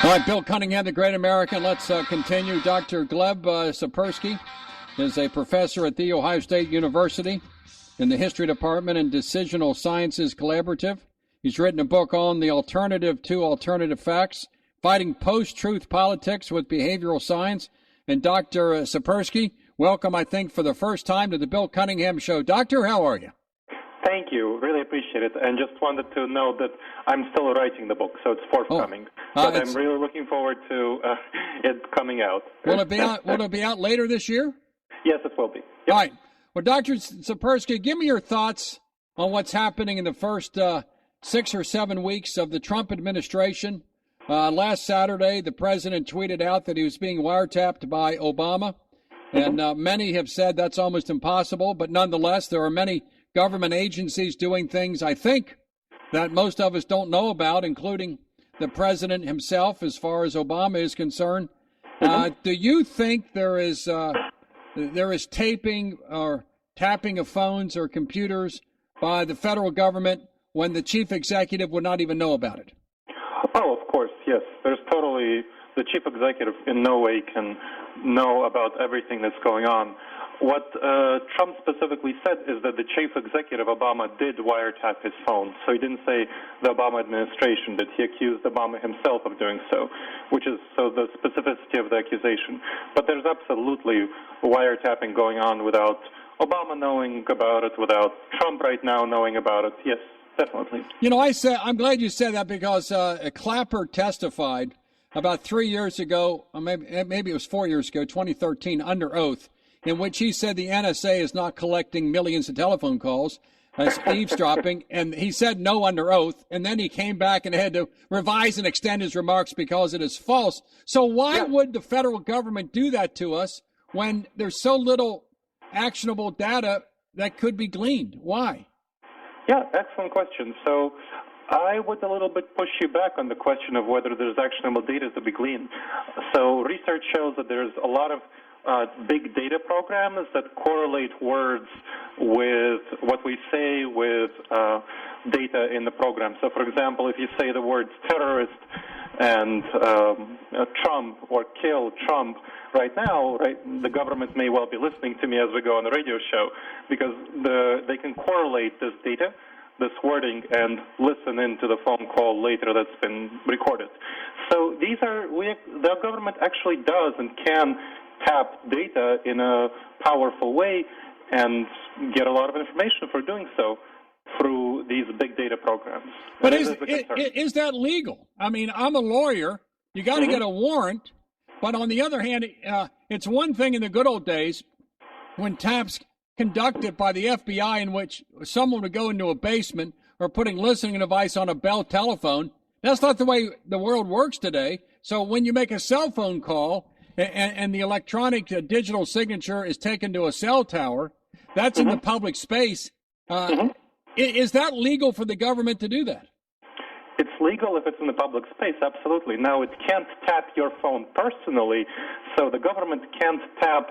All right, Bill Cunningham, the great American. Let's continue. Dr. Gleb Tsipursky is a professor at The Ohio State University in the History Department and Decisional Sciences Collaborative. He's written a book on the alternative to alternative facts, fighting post-truth politics with behavioral science. And Dr. Tsipursky, welcome, I think, for the first time to the Bill Cunningham Show. Doctor, how are you? Thank you. Really appreciate it. And just wanted to know that I'm still writing the book, so it's forthcoming. But I'm really looking forward to it coming out. Will it be out? Will it be out later this year? Yes, it will be. Yep. All right. Well, Dr. Tsipursky, give me your thoughts on what's happening in the first 6 or 7 weeks of the Trump administration. Last Saturday, the president tweeted out that he was being wiretapped by Obama. And many have said that's almost impossible. But nonetheless, there are many government agencies doing things, I think, that most of us don't know about, including the president himself, as far as Obama is concerned. Do you think there is taping or tapping of phones or computers by the federal government when the chief executive would not even know about it? Oh, of course, yes. There's totally, the chief executive in no way can know about everything that's going on. What Trump specifically said is that the chief executive, Obama, did wiretap his phone. So he didn't say the Obama administration did. He accused Obama himself of doing so, which is so the specificity of the accusation. But there's absolutely wiretapping going on without Obama knowing about it, without Trump right now knowing about it. Yes, definitely. You know, I'm glad you said that because Clapper testified about 3 years ago, or maybe it was 4 years ago, 2013, under oath, in which he said the NSA is not collecting millions of telephone calls as eavesdropping, and he said no under oath, and then he came back and had to revise and extend his remarks because it is false. So why would the federal government do that to us when there's so little actionable data that could be gleaned? Why? Yeah, excellent question. So I would a little bit push you back on the question of whether there's actionable data to be gleaned. So research shows that there's a lot of big data programs that correlate words with what we say with data in the program. So, for example, if you say the words terrorist and Trump or kill Trump right now, the government may well be listening to me as we go on the radio show because they can correlate this data, this wording, and listen into the phone call later that's been recorded. So the government actually does and can tap data in a powerful way and get a lot of information for doing so through these big data programs. But is that legal? I mean, I'm a lawyer. You got to get a warrant. But on the other hand, it's one thing in the good old days when taps conducted by the FBI in which someone would go into a basement or putting listening device on a Bell telephone. That's not the way the world works today. So when you make a cell phone call and the electronic digital signature is taken to a cell tower, that's in the public space. Is that legal for the government to do that? It's legal if it's in the public space, absolutely. Now, it can't tap your phone personally, so the government can't tap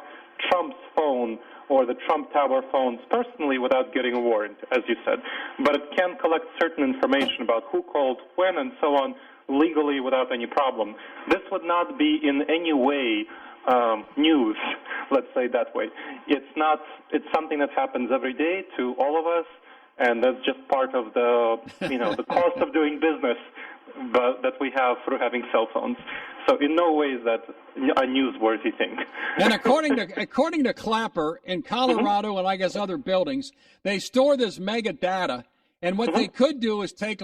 Trump's phone or the Trump Tower phones personally without getting a warrant, as you said. But it can collect certain information about who called, when, and so on, legally without any problem. This would not be in any way news, let's say that way. It's something that happens every day to all of us, and that's just part of the, the cost of doing business that we have through having cell phones. So in no way is that a newsworthy thing. And according to Clapper, in Colorado and I guess other buildings, they store this mega data, and what they could do is take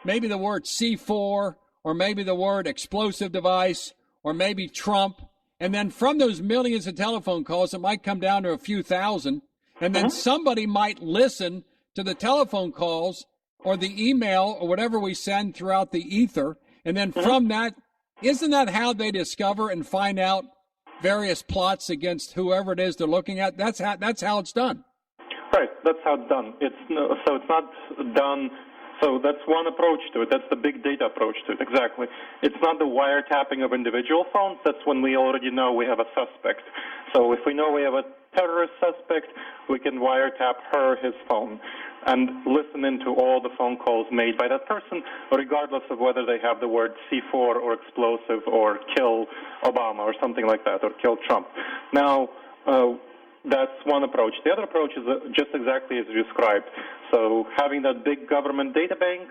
maybe the word C4 or maybe the word explosive device or maybe Trump, and then from those millions of telephone calls, it might come down to a few thousand, and then somebody might listen to the telephone calls or the email or whatever we send throughout the ether, and then from that, isn't that how they discover and find out various plots against whoever it is they're looking at? That's how it's done. Right, that's how it's done. So it's not done. So that's one approach to it. That's the big data approach to it, exactly. It's not the wiretapping of individual phones. That's when we already know we have a suspect. So if we know we have a terrorist suspect, we can wiretap his phone, and listen into all the phone calls made by that person, regardless of whether they have the word C4 or explosive or kill Obama or something like that, or kill Trump. Now, that's one approach. The other approach is just exactly as you described. So having that big government data bank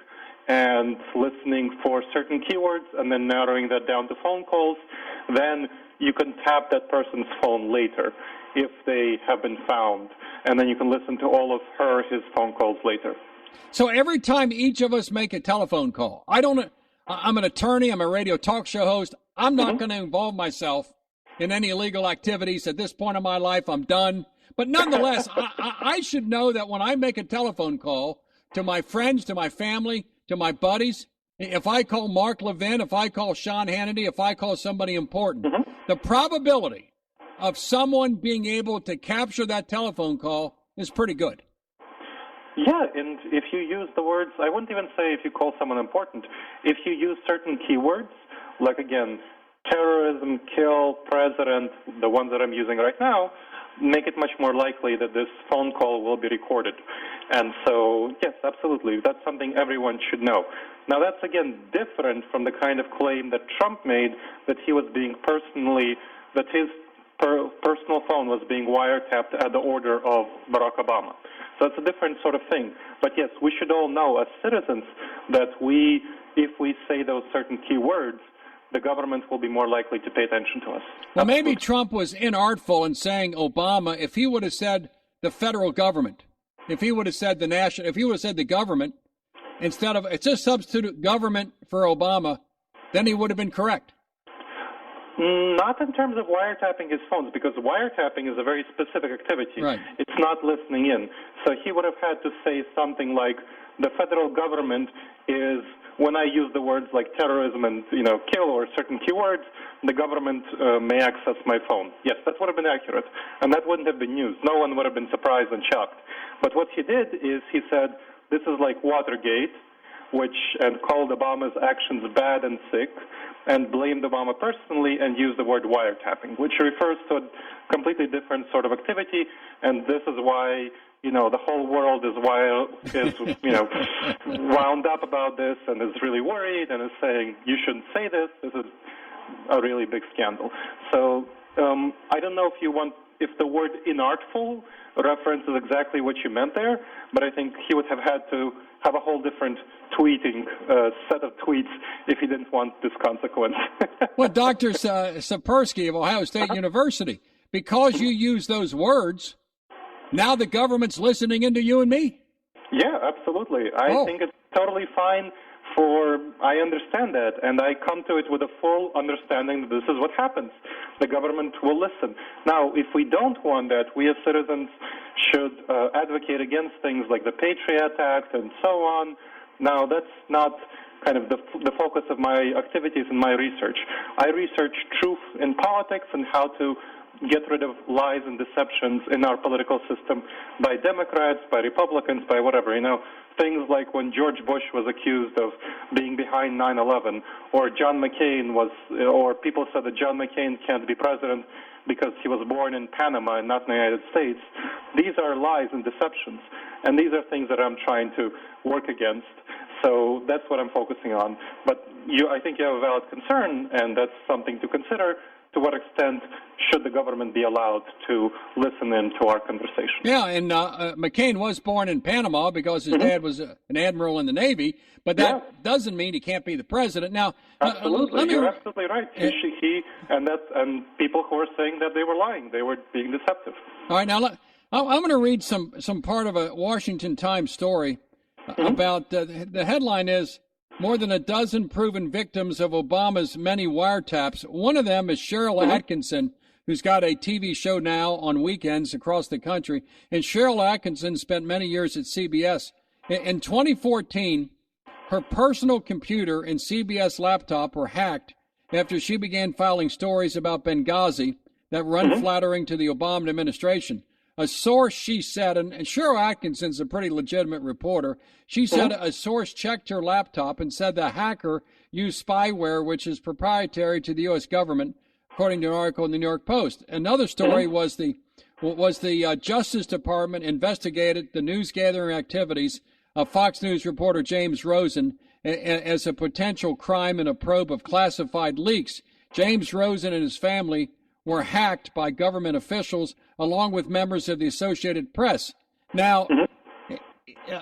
and listening for certain keywords and then narrowing that down to phone calls, then you can tap that person's phone later if they have been found, and then you can listen to all of his phone calls later. So every time each of us make a telephone call, I'm an attorney, I'm a radio talk show host, I'm not going to involve myself in any illegal activities at this point in my life. I'm done. But nonetheless, I should know that when I make a telephone call to my friends, to my family, to my buddies, if I call Mark Levin, if I call Sean Hannity, if I call somebody important, the probability of someone being able to capture that telephone call is pretty good. Yeah, and if you use the words, I wouldn't even say if you call someone important, if you use certain keywords, like again, terrorism, kill, president, the ones that I'm using right now, make it much more likely that this phone call will be recorded. And so, yes, absolutely, that's something everyone should know. Now, that's, again, different from the kind of claim that Trump made, that he was being that his personal phone was being wiretapped at the order of Barack Obama. So it's a different sort of thing. But, yes, we should all know as citizens that if we say those certain keywords, the government will be more likely to pay attention to us. Well, maybe Trump was inartful in saying Obama. If he would have said the federal government, if he would have said the government, instead of, it's just substitute government for Obama, then he would have been correct. Not in terms of wiretapping his phones, because wiretapping is a very specific activity. Right. It's not listening in. So he would have had to say something like, the federal government is, when I use the words like terrorism and, kill or certain keywords, the government may access my phone. Yes, that would have been accurate. And that wouldn't have been news. No one would have been surprised and shocked. But what he did is he said, this is like Watergate, and called Obama's actions bad and sick, and blamed Obama personally and used the word wiretapping, which refers to a completely different sort of activity. And this is why the whole world is wound up about this and is really worried and is saying, you shouldn't say this. This is a really big scandal. So I don't know if the word inartful references exactly what you meant there, but I think he would have had to have a whole different set of tweets if he didn't want this consequence. Well, Dr. Tsipursky of Ohio State University, because you use those words, now the government's listening into you and me. Yeah, absolutely. I think it's totally fine I understand that, and I come to it with a full understanding that this is what happens. The government will listen. Now, if we don't want that, we as citizens should advocate against things like the Patriot Act and so on. Now, that's not kind of the focus of my activities and my research. I research truth in politics and how to get rid of lies and deceptions in our political system by Democrats, by Republicans, by whatever, things like when George Bush was accused of being behind 9/11, or or people said that John McCain can't be president because he was born in Panama and not in the United States. These are lies and deceptions, and these are things that I'm trying to work against. So that's what I'm focusing on. But I think you have a valid concern, and that's something to consider. To what extent should the government be allowed to listen in to our conversation? Yeah, and McCain was born in Panama because his dad was an admiral in the Navy, but that doesn't mean he can't be the president. Now, absolutely, you're absolutely right. And people who are saying that they were lying, they were being deceptive. All right, now I'm going to read some part of a Washington Times story about the headline is, more than a dozen proven victims of Obama's many wiretaps. One of them is Cheryl Atkinson, who's got a TV show now on weekends across the country. And Cheryl Atkinson spent many years at CBS. In 2014, her personal computer and CBS laptop were hacked after she began filing stories about Benghazi that run flattering to the Obama administration. A source, she said, and Cheryl Atkinson's a pretty legitimate reporter, she said a source checked her laptop and said the hacker used spyware which is proprietary to the U.S. government, according to an article in the New York Post. Another story was the was the Justice Department investigated the news gathering activities of Fox News reporter James Rosen as a potential crime in a probe of classified leaks. James Rosen and his family were hacked by government officials along with members of the Associated Press. Now,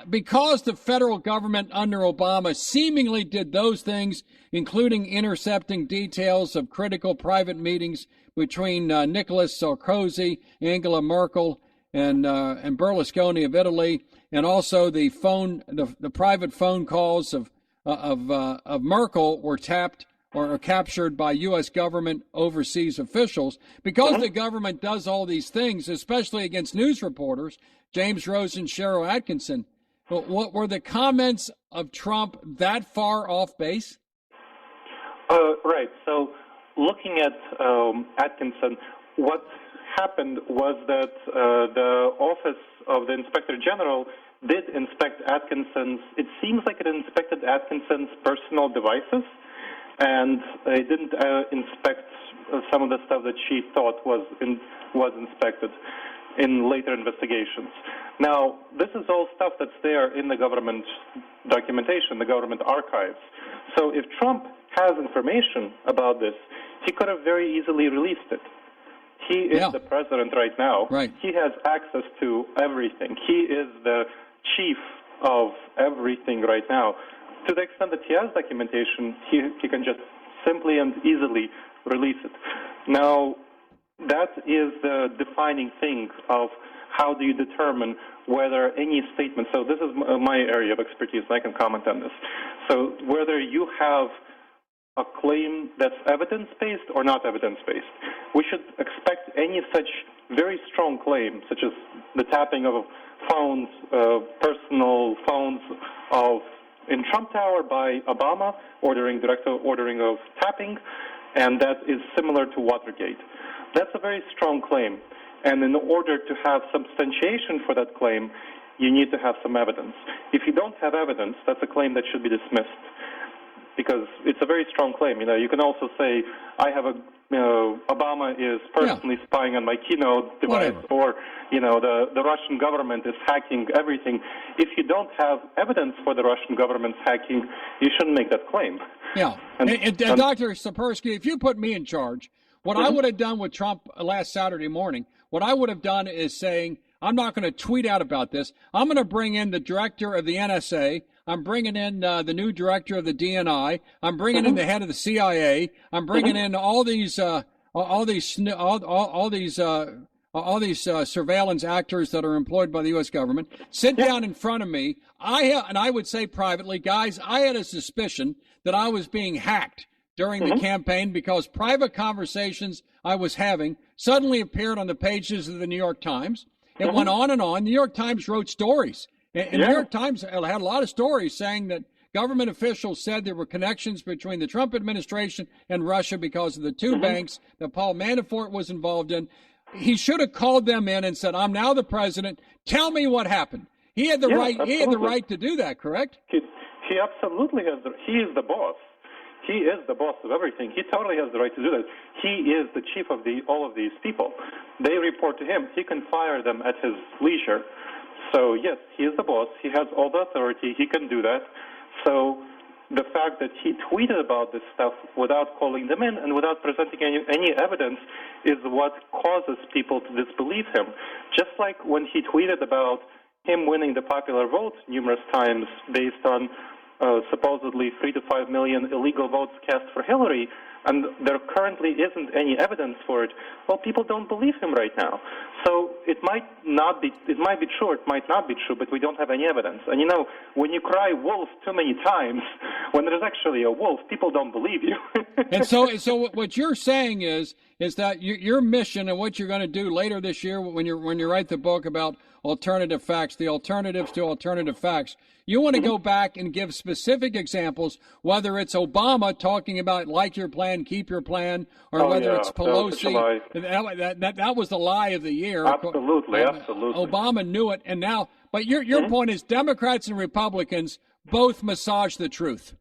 because the federal government under Obama seemingly did those things, including intercepting details of critical private meetings between Nicolas Sarkozy, Angela Merkel, and Berlusconi of Italy, and also the private phone calls of Merkel were tapped or captured by U.S. government overseas officials. Because the government does all these things, especially against news reporters, James Rosen, Shero Atkinson, what were the comments of Trump that far off base? Right. So looking at Atkinson, what happened was that the Office of the Inspector General did inspect Atkinson's, it seems like it inspected Atkinson's personal devices, and it didn't inspect some of the stuff that she thought was inspected in later investigations. Now, this is all stuff that's there in the government documentation, the government archives. So if Trump has information about this, he could have very easily released it. He is the president right now. Right. He has access to everything. He is the chief of everything right now. To the extent that he has documentation, he can just simply and easily release it. Now, that is the defining thing of how do you determine whether any statement, so this is my area of expertise, and I can comment on this. So whether you have a claim that's evidence-based or not evidence-based. We should expect any such very strong claim, such as the tapping of phones, personal phones in Trump Tower by Obama, direct ordering of tapping, and that is similar to Watergate. That's a very strong claim, and in order to have substantiation for that claim, you need to have some evidence. If you don't have evidence, that's a claim that should be dismissed, because it's a very strong claim. You can also say, Obama is personally spying on my Keynote device, or, the Russian government is hacking everything. If you don't have evidence for the Russian government's hacking, you shouldn't make that claim. Yeah. And Dr. Tsipursky, if you put me in charge, what I would have done with Trump last Saturday morning, what I would have done is saying, I'm not going to tweet out about this. I'm going to bring in the director of the NSA. I'm bringing in the new director of the DNI. I'm bringing in the head of the CIA. I'm bringing in all these surveillance actors that are employed by the U.S. government. Sit down in front of me. And I would say privately, guys, I had a suspicion that I was being hacked during the campaign because private conversations I was having suddenly appeared on the pages of the New York Times. It went on and on. The New York Times wrote stories. And the New York Times had a lot of stories saying that government officials said there were connections between the Trump administration and Russia because of the two banks that Paul Manafort was involved in. He should have called them in and said, I'm now the president. Tell me what happened. He had the right. Absolutely. He had the right to do that, correct? He absolutely has. He is the boss. He is the boss of everything. He totally has the right to do that. He is the chief of all of these people. They report to him. He can fire them at his leisure. So, yes, he is the boss. He has all the authority. He can do that. So the fact that he tweeted about this stuff without calling them in and without presenting any evidence is what causes people to disbelieve him. Just like when he tweeted about him winning the popular vote numerous times based on supposedly 3 to 5 million illegal votes cast for Hillary, and there currently isn't any evidence for it, well, people don't believe him right now. So it might be true, or it might not be true, but we don't have any evidence. And when you cry wolf too many times, when there's actually a wolf, people don't believe you. And so what you're saying is that your mission and what you're going to do later this year when you write the book about alternative facts, the alternatives to alternative facts, you want to go back and give specific examples, whether it's Obama talking about like your plan, keep your plan, or whether it's Pelosi. That was the lie of the year. Absolutely, absolutely. Obama knew it, and now. But your point is Democrats and Republicans both massage the truth.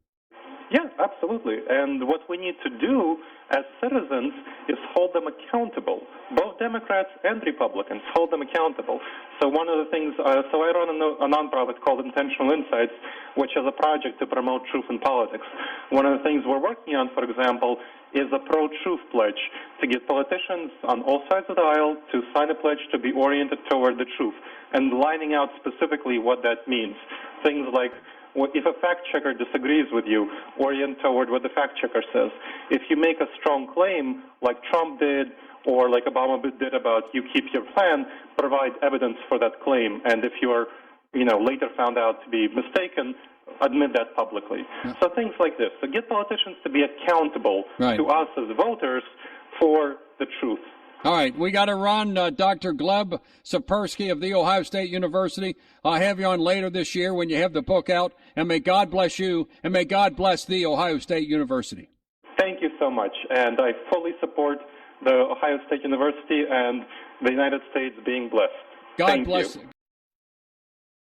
Yeah, absolutely. And what we need to do as citizens is hold them accountable. Both Democrats and Republicans hold them accountable. So one of the things, so I run a nonprofit called Intentional Insights, which is a project to promote truth in politics. One of the things we're working on, for example, is a pro-truth pledge to get politicians on all sides of the aisle to sign a pledge to be oriented toward the truth and lining out specifically what that means. Things like, if a fact checker disagrees with you, orient toward what the fact checker says. If you make a strong claim, like Trump did, or like Obama did about you keep your plan, provide evidence for that claim. And if you are, later found out to be mistaken, admit that publicly. So things like this. So get politicians to be accountable to us as voters for the truth. All right, we got to run. Dr. Gleb Tsipursky of The Ohio State University. I'll have you on later this year when you have the book out. And may God bless you, and may God bless The Ohio State University. Thank you so much. And I fully support the Ohio State University and the United States being blessed. God bless.